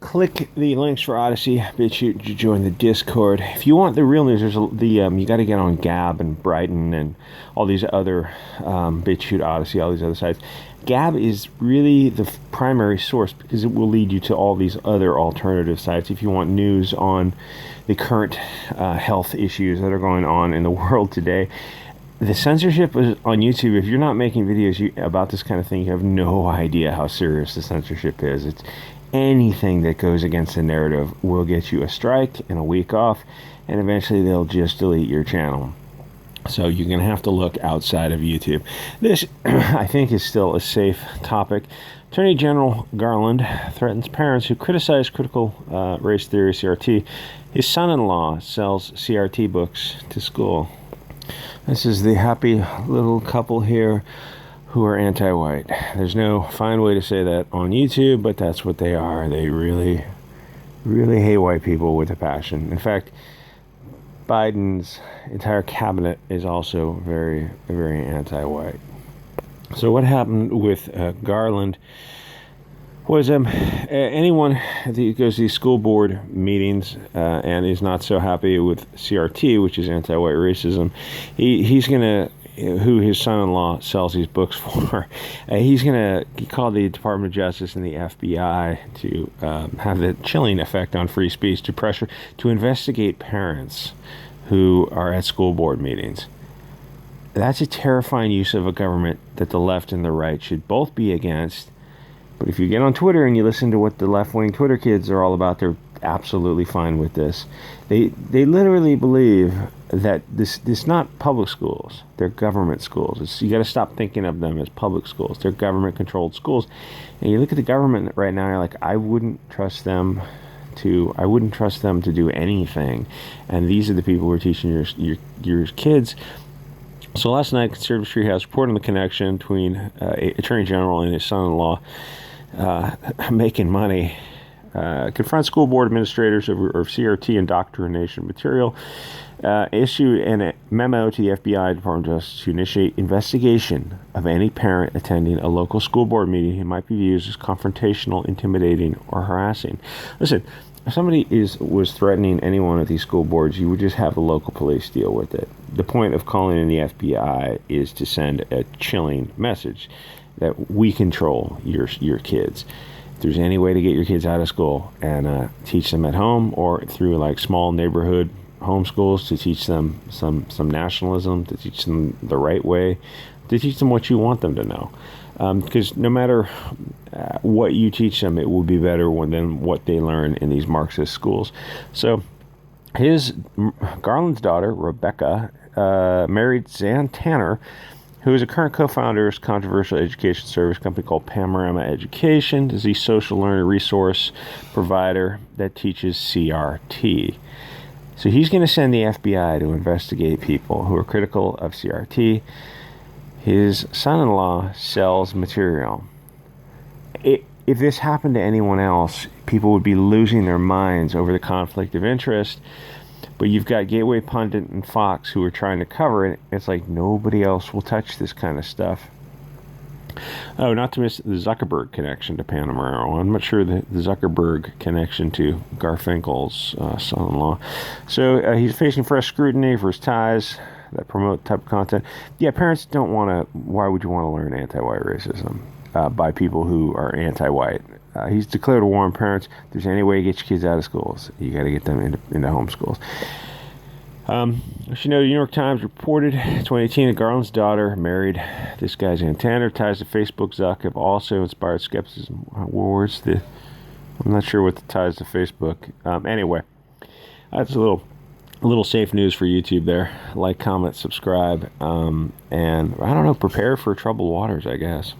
Click the links for Odysee, BitChute to join the Discord. If you want the real news, there's you got to get on Gab and Brighton and all these other BitChute, Odysee, all these other sites. Gab is really the primary source because it will lead you to all these other alternative sites if you want news on the current health issues that are going on in the world today. The censorship is on YouTube. If you're not making videos about this kind of thing, you have no idea how serious the censorship is. It's anything that goes against the narrative will get you a strike and a week off, and eventually they'll just delete your channel. So you're going to have to look outside of YouTube. This, I think, is still a safe topic. Attorney General Garland threatens parents who criticize critical race theory CRT. His son-in-law sells CRT books to school. This is the happy little couple here who are anti-white. There's no fine way to say that on YouTube, but that's what they are. They really, really hate white people with a passion. In fact, Biden's entire cabinet is also very, very anti-white. So what happened with Garland was anyone that goes to these school board meetings and is not so happy with CRT, which is anti-white racism, he's going to, who his son-in-law sells these books for, he's going to call the Department of Justice and the FBI to have the chilling effect on free speech, to pressure, to investigate parents who are at school board meetings. That's a terrifying use of a government that the left and the right should both be against. But if you get on Twitter and you listen to what the left-wing Twitter kids are all about, they're absolutely fine with this. They literally believe that this not public schools, they're government schools. You got to stop thinking of them as public schools. They're government-controlled schools. And you look at the government right now, you're like, I wouldn't trust them to do anything. And these are the people who are teaching your kids. So last night, Conservative Treehouse reported on the connection between Attorney General and his son-in-law making money. Confront school board administrators of CRT indoctrination material. Issue a memo to the FBI, Department of Justice, to initiate investigation of any parent attending a local school board meeting who might be viewed as confrontational, intimidating, or harassing. Listen, if somebody was threatening anyone at these school boards, you would just have the local police deal with it. The point of calling in the FBI is to send a chilling message that we control your kids. If there's any way to get your kids out of school and teach them at home or through like small neighborhood homeschools, to teach them some nationalism, to teach them the right way, to teach them what you want them to know. Because no matter what you teach them, it will be better than what they learn in these Marxist schools. So Garland's daughter, Rebecca, married Zan Tanner, who is a current co-founder of controversial education service company called Panorama Education. This is a social learning resource provider that teaches CRT. So he's going to send the FBI to investigate people who are critical of CRT. His son-in-law sells material. If this happened to anyone else, people would be losing their minds over the conflict of interest. But you've got Gateway Pundit and Fox who are trying to cover it. It's like nobody else will touch this kind of stuff. Oh, not to miss the Zuckerberg connection to Panorama. I'm not sure the Zuckerberg connection to Garfinkel's son-in-law. So he's facing fresh scrutiny for his ties that promote type of content. Yeah, parents don't want to. Why would you want to learn anti-white racism by people who are anti-white? He's declared a war on parents. If there's any way to get your kids out of schools, you got to get them into homeschools. As you know, the New York Times reported 2018 that Garland's daughter married this guy, Zan Tanner. Ties to Facebook Zuck have also inspired skepticism. I'm not sure what the ties to Facebook. Anyway, that's a little safe news for YouTube there. Like, comment, subscribe, and I don't know, prepare for troubled waters, I guess.